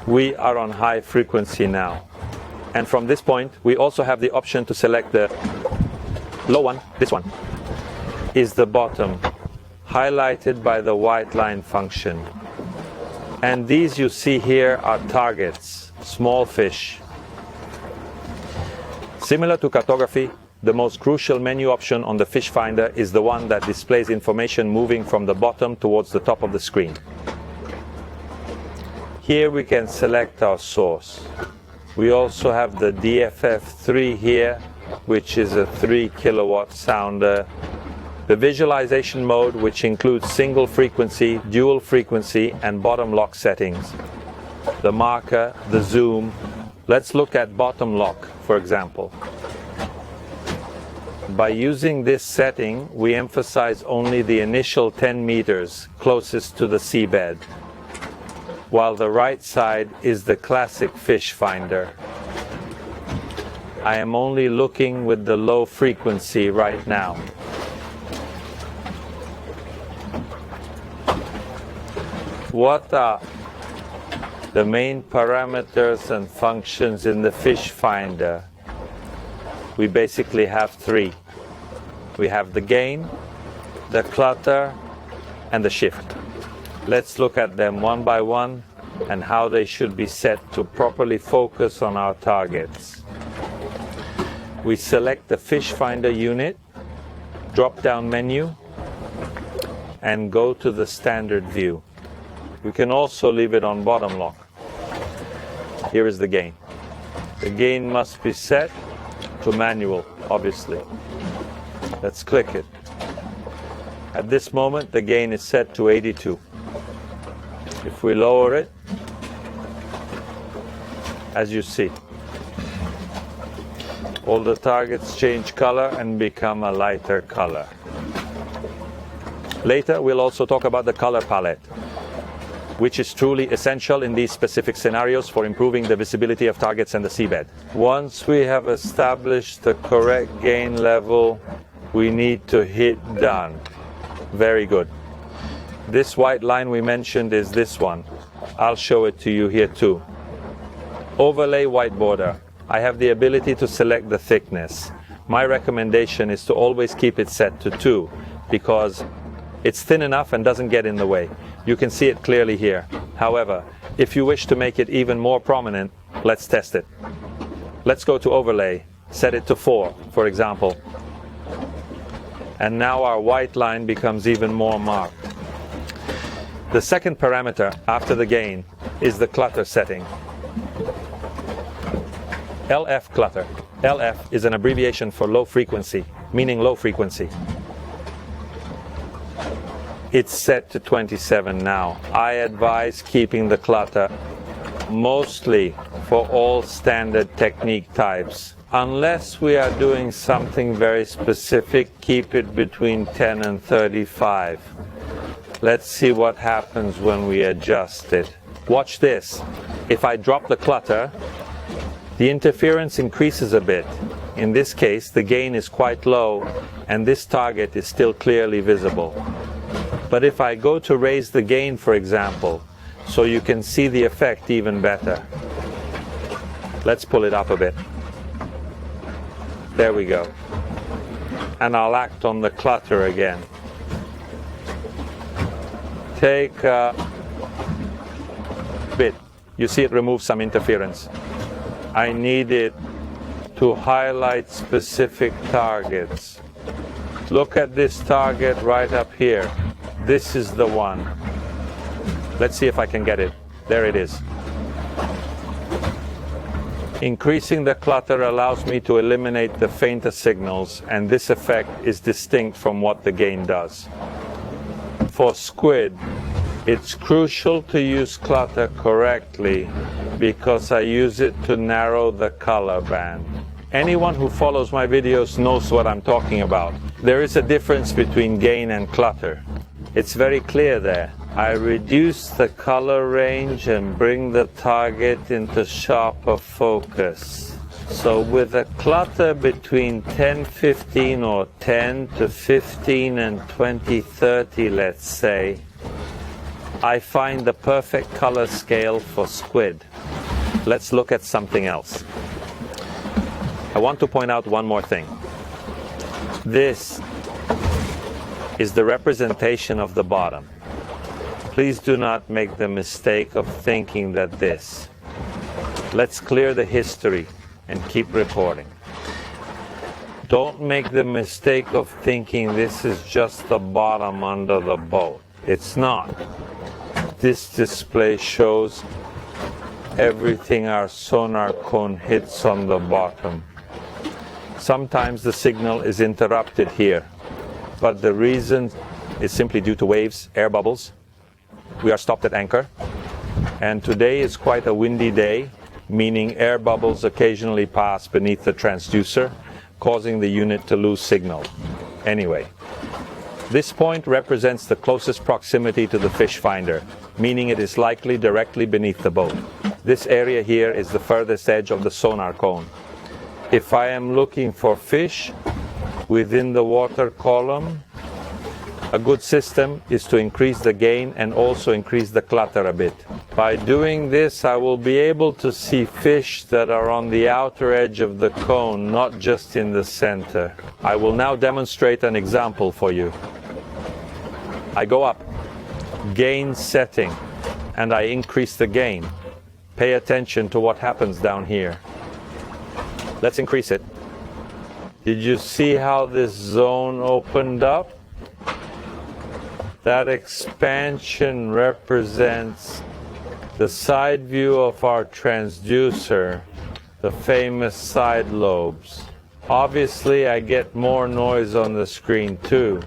We are on high frequency now. And from this point, we also have the option to select the low one. This one is the bottom, highlighted by the white line function. And these you see here are targets, small fish. Similar to cartography, the most crucial menu option on the Fishfinder is the one that displays information moving from the bottom towards the top of the screen. Here we can select our source. We also have the DFF3 here, which is a 3 kilowatt sounder. The visualization mode, which includes single frequency, dual frequency, and bottom lock settings. The marker, the zoom. Let's look at bottom lock, for example. By using this setting, we emphasize only the initial 10 meters closest to the seabed, while the right side is the classic Fishfinder. I am only looking with the low frequency right now. What are the main parameters and functions in the Fishfinder? We basically have three. We have the gain, the clutter, and the shift. Let's look at them one by one and how they should be set to properly focus on our targets. We select the Fishfinder unit, drop-down menu, and go to the standard view. We can also leave it on bottom lock. Here is the gain. The gain must be set to manual, obviously. Let's click it. At this moment, the gain is set to 82. If we lower it, as you see, all the targets change color and become a lighter color. Later, we'll also talk about the color palette, which is truly essential in these specific scenarios for improving the visibility of targets and the seabed. Once we have established the correct gain level, we need to hit done. Very good. This white line we mentioned is this one. I'll show it to you here too. Overlay white border. I have the ability to select the thickness. My recommendation is to always keep it set to 2 because it's thin enough and doesn't get in the way. You can see it clearly here. However, if you wish to make it even more prominent, let's test it. Let's go to overlay, set it to 4, for example. And now our white line becomes even more marked. The second parameter after the gain is the clutter setting. LF clutter. LF is an abbreviation for low frequency, meaning low frequency. It's set to 27 now. I advise keeping the clutter mostly for all standard technique types. Unless we are doing something very specific, keep it between 10 and 35. Let's see what happens when we adjust it. Watch this. If I drop the clutter, the interference increases a bit. In this case, the gain is quite low and this target is still clearly visible. But if I go to raise the gain, for example, so you can see the effect even better. Let's pull it up a bit. There we go. And I'll act on the clutter again. Take a bit. You see it removes some interference. I need it to highlight specific targets. Look at this target right up here. This is the one. Let's see if I can get it. There it is. Increasing the clutter allows me to eliminate the fainter signals, and this effect is distinct from what the gain does. For squid, it's crucial to use clutter correctly because I use it to narrow the color band. Anyone who follows my videos knows what I'm talking about. There is a difference between gain and clutter. It's very clear there. I reduce the color range and bring the target into sharper focus. So with a clutter between 10-15 or 10 to 15 and 20-30, let's say, I find the perfect color scale for squid. Let's look at something else. I want to point out one more thing. This is the representation of the bottom. Please do not make the mistake of thinking that this. Let's clear the history and keep reporting. Don't make the mistake of thinking this is just the bottom under the boat. It's not. This display shows everything our sonar cone hits on the bottom. Sometimes the signal is interrupted here, but the reason is simply due to waves, air bubbles. We are stopped at anchor, and today is quite a windy day, meaning air bubbles occasionally pass beneath the transducer, causing the unit to lose signal. Anyway, this point represents the closest proximity to the Fishfinder, meaning it is likely directly beneath the boat. This area here is the furthest edge of the sonar cone. If I am looking for fish within the water column, a good system is to increase the gain and also increase the clutter a bit. By doing this, I will be able to see fish that are on the outer edge of the cone, not just in the center. I will now demonstrate an example for you. I go up, gain setting, and I increase the gain. Pay attention to what happens down here. Let's increase it. Did you see how this zone opened up? That expansion represents the side view of our transducer, the famous side lobes. Obviously, I get more noise on the screen too.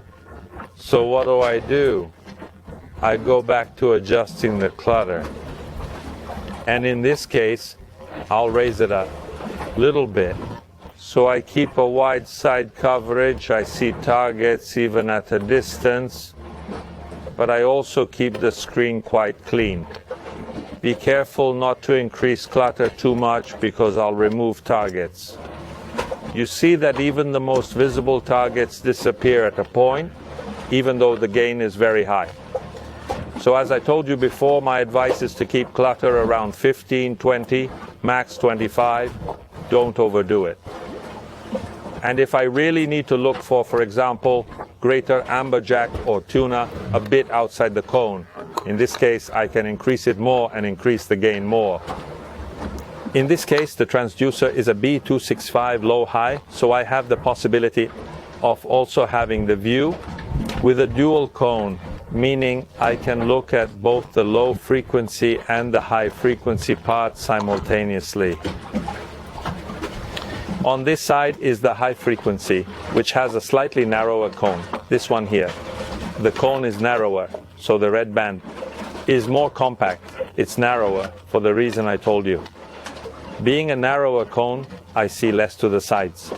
So what do? I go back to adjusting the clutter. And in this case, I'll raise it a little bit. So I keep a wide side coverage. I see targets even at a distance. But I also keep the screen quite clean. Be careful not to increase clutter too much because I'll remove targets. You see that even the most visible targets disappear at a point, even though the gain is very high. So as I told you before, my advice is to keep clutter around 15, 20, max 25. Don't overdo it. And if I really need to look for example, greater amberjack or tuna a bit outside the cone, in this case I can increase it more and increase the gain more. In this case the transducer is a B265 low-high, so I have the possibility of also having the view with a dual cone, meaning I can look at both the low frequency and the high frequency parts simultaneously. On this side is the high frequency, which has a slightly narrower cone. This one here. The cone is narrower, so the red band is more compact. It's narrower for the reason I told you. Being a narrower cone, I see less to the sides.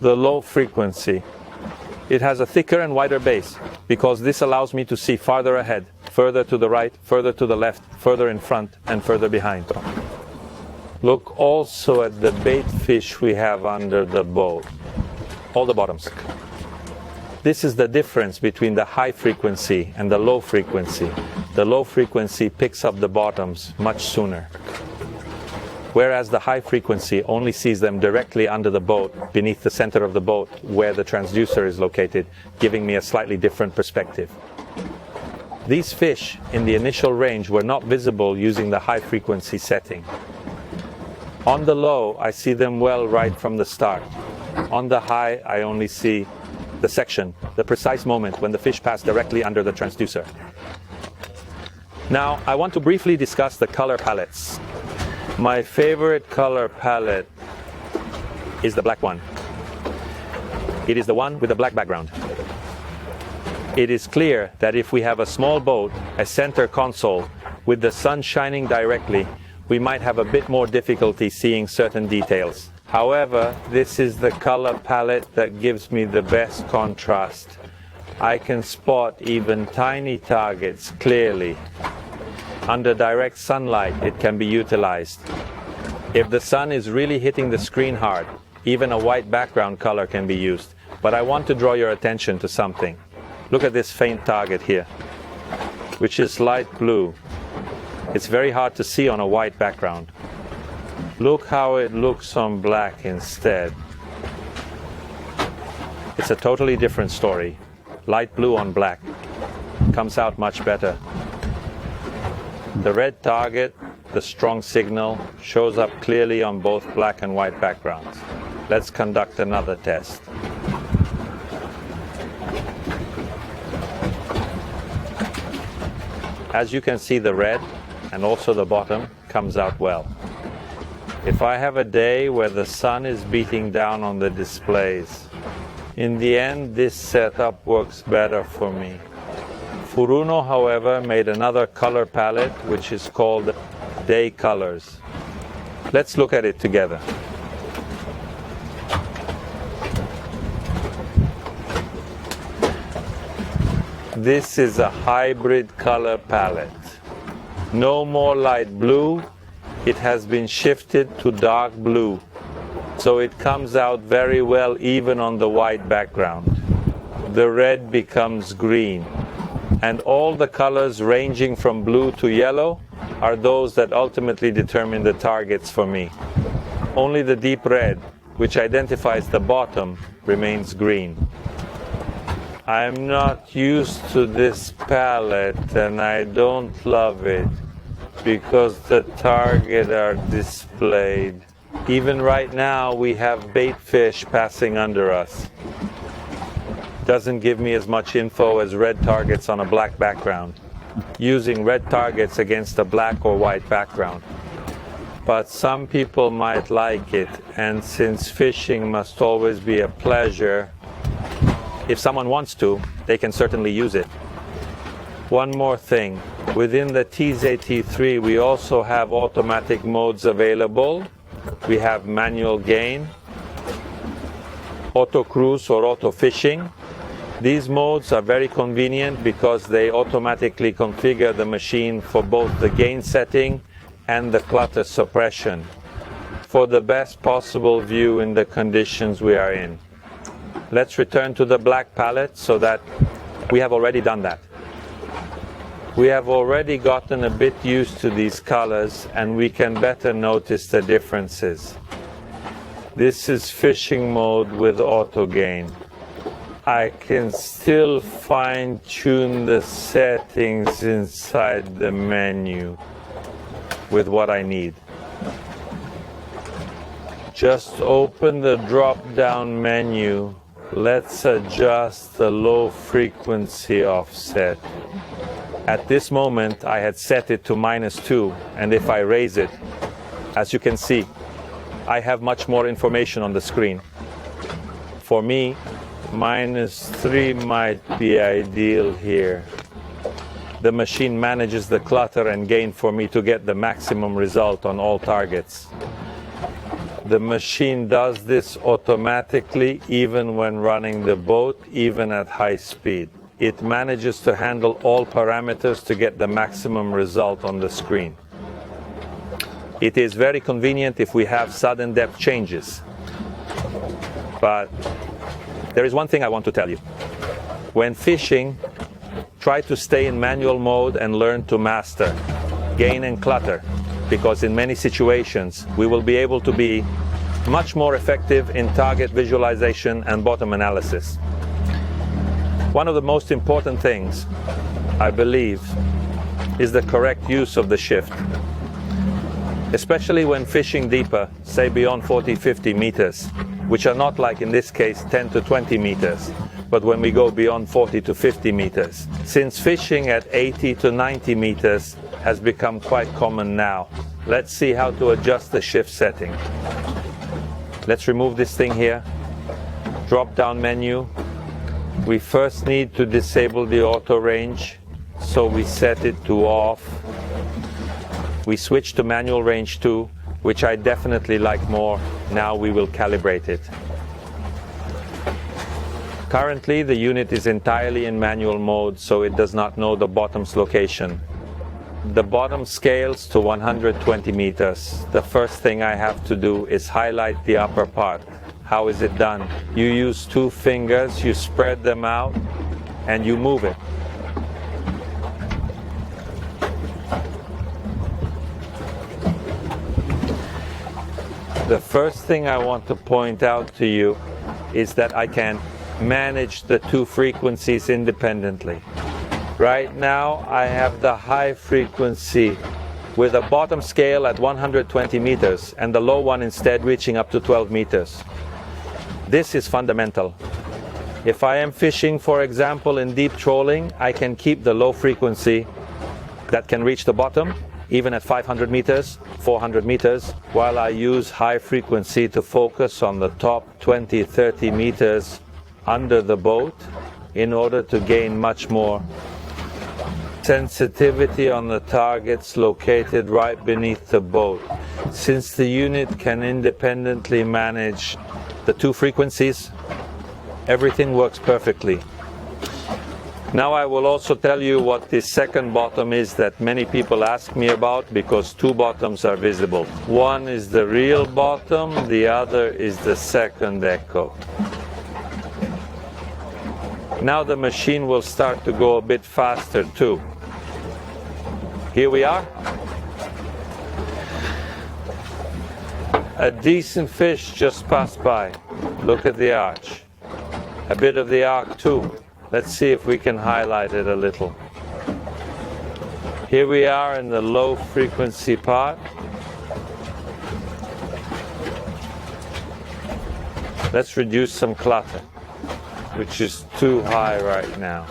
The low frequency. It has a thicker and wider base because this allows me to see farther ahead, further to the right, further to the left, further in front, and further behind. Look also at the bait fish we have under the boat. All the bottoms. This is the difference between the high frequency and the low frequency. The low frequency picks up the bottoms much sooner, whereas the high frequency only sees them directly under the boat, beneath the center of the boat, where the transducer is located, giving me a slightly different perspective. These fish in the initial range were not visible using the high frequency setting. On the low, I see them well right from the start. On the high, I only see the section, the precise moment when the fish pass directly under the transducer. Now, I want to briefly discuss the color palettes. My favorite color palette is the black one. It is the one with the black background. It is clear that if we have a small boat, a center console, with the sun shining directly, we might have a bit more difficulty seeing certain details. However, this is the color palette that gives me the best contrast. I can spot even tiny targets clearly. Under direct sunlight, it can be utilized. If the sun is really hitting the screen hard, even a white background color can be used. But I want to draw your attention to something. Look at this faint target here, which is light blue. It's very hard to see on a white background. Look how it looks on black instead. It's a totally different story. Light blue on black comes out much better. The red target, the strong signal, shows up clearly on both black and white backgrounds. Let's conduct another test. As you can see, the red and also the bottom comes out well. If I have a day where the sun is beating down on the displays, in the end this setup works better for me. Furuno, however, made another color palette which is called Day Colors. Let's look at it together. This is a hybrid color palette. No more light blue, it has been shifted to dark blue. So it comes out very well even on the white background. The red becomes green. And all the colors ranging from blue to yellow are those that ultimately determine the targets for me. Only the deep red, which identifies the bottom, remains green. I'm not used to this palette and I don't love it because the targets are displayed. Even right now we have bait fish passing under us. Doesn't give me as much info as red targets on a black background, using red targets against a black or white background. But some people might like it, and since fishing must always be a pleasure, if someone wants to, they can certainly use it. One more thing, within the TZT3 we also have automatic modes available. We have manual gain, auto cruise or auto fishing. These modes are very convenient because they automatically configure the machine for both the gain setting and the clutter suppression for the best possible view in the conditions we are in. Let's return to the black palette so that we have already done that. We have already gotten a bit used to these colors and we can better notice the differences. This is fishing mode with auto gain. I can still fine-tune the settings inside the menu with what I need. Just open the drop-down menu. Let's adjust the low frequency offset. At this moment I had set it to -2, and if I raise it, as you can see, I have much more information on the screen. For me, -3 might be ideal here. The machine manages the clutter and gain for me to get the maximum result on all targets. The machine does this automatically even when running the boat, even at high speed. It manages to handle all parameters to get the maximum result on the screen. It is very convenient if we have sudden depth changes. But there is one thing I want to tell you. When fishing, try to stay in manual mode and learn to master gain and clutter, because in many situations we will be able to be much more effective in target visualization and bottom analysis. One of the most important things, I believe, is the correct use of the shift. Especially when fishing deeper, say beyond 40-50 meters, which are not like in this case 10 to 20 meters, but when we go beyond 40 to 50 meters. Since fishing at 80 to 90 meters has become quite common now, let's see how to adjust the shift setting. Let's remove this thing here, drop down menu. We first need to disable the auto range, so we set it to off. We switch to manual range 2, which I definitely like more. Now we will calibrate it. Currently the unit is entirely in manual mode, so it does not know the bottom's location. The bottom scales to 120 meters. The first thing I have to do is highlight the upper part. How is it done? You use 2 fingers, you spread them out, and you move it. The first thing I want to point out to you is that I can manage the two frequencies independently. Right now I have the high frequency with a bottom scale at 120 meters and the low one instead reaching up to 12 meters. This is fundamental. If I am fishing, for example, in deep trolling, I can keep the low frequency that can reach the bottom even at 500 meters, 400 meters, while I use high frequency to focus on the top 20, 30 meters under the boat in order to gain much more sensitivity on the targets located right beneath the boat. Since the unit can independently manage the two frequencies, everything works perfectly. Now I will also tell you what the second bottom is that many people ask me about, because two bottoms are visible. One is the real bottom, the other is the second echo. Now the machine will start to go a bit faster too. Here we are. A decent fish just passed by. Look at the arch. A bit of the arc too. Let's see if we can highlight it a little. Here we are in the low frequency part. Let's reduce some clutter, which is too high right now.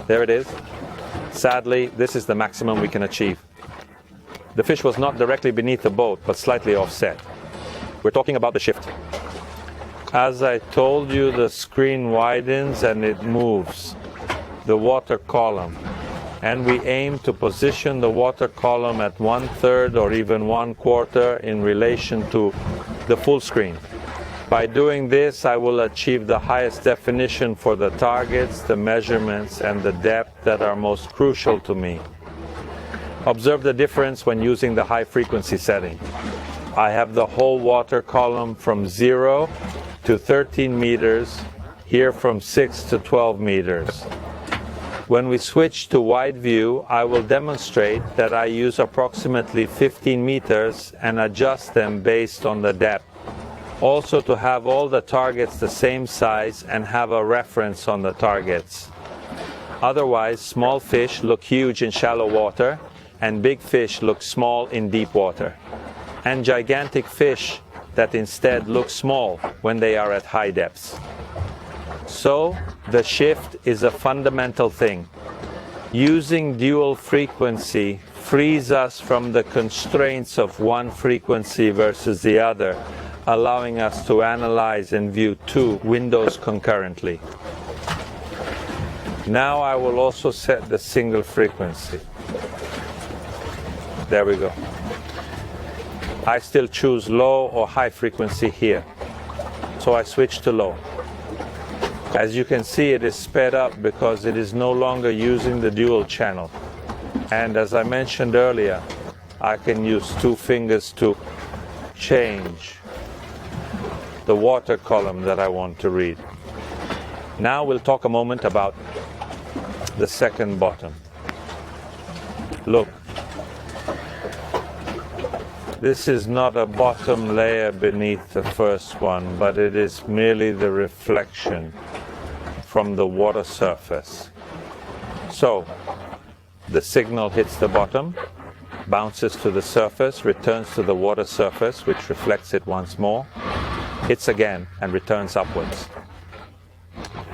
There it is. Sadly, this is the maximum we can achieve. The fish was not directly beneath the boat, but slightly offset. We're talking about the shift. As I told you, the screen widens and it moves, the water column. And we aim to position the water column at 1/3 or even 1/4 in relation to the full screen. By doing this, I will achieve the highest definition for the targets, the measurements, and the depth that are most crucial to me. Observe the difference when using the high frequency setting. I have the whole water column from 0 to 13 meters, here from 6 to 12 meters. When we switch to wide view, I will demonstrate that I use approximately 15 meters and adjust them based on the depth. Also to have all the targets the same size and have a reference on the targets. Otherwise, small fish look huge in shallow water and big fish look small in deep water. And gigantic fish that instead look small when they are at high depths. So, the shift is a fundamental thing. Using dual frequency frees us from the constraints of one frequency versus the other, allowing us to analyze and view two windows concurrently. Now I will also set the single frequency. There we go. I still choose low or high frequency here, so I switch to low. As you can see, it is sped up because it is no longer using the dual channel. And as I mentioned earlier, I can use two fingers to change the water column that I want to read. Now we'll talk a moment about the second bottom. Look. This is not a bottom layer beneath the first one, but it is merely the reflection from the water surface. So, the signal hits the bottom, bounces to the surface, returns to the water surface, which reflects it once more, hits again, and returns upwards.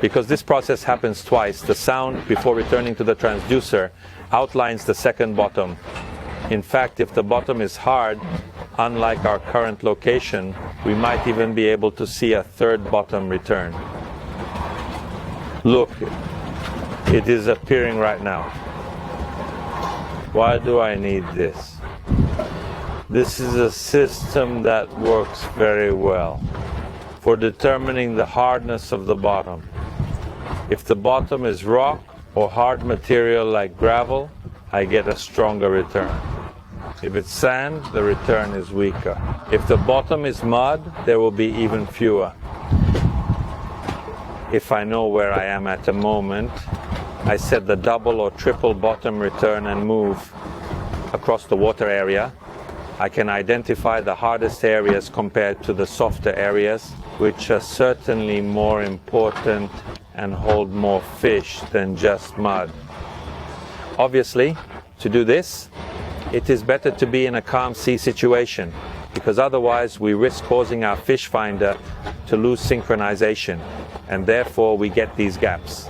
Because this process happens twice, the sound, before returning to the transducer, outlines the second bottom. In fact, if the bottom is hard, unlike our current location, we might even be able to see a third bottom return. Look, it is appearing right now. Why do I need this? This is a system that works very well for determining the hardness of the bottom. If the bottom is rock or hard material like gravel, I get a stronger return. If it's sand, the return is weaker. If the bottom is mud, there will be even fewer. If I know where I am at the moment, I set the double or triple bottom return and move across the water area I can identify the hardest areas compared to the softer areas, which are certainly more important and hold more fish than just mud. Obviously, to do this, it is better to be in a calm sea situation, because otherwise we risk causing our fish finder to lose synchronization, and therefore we get these gaps.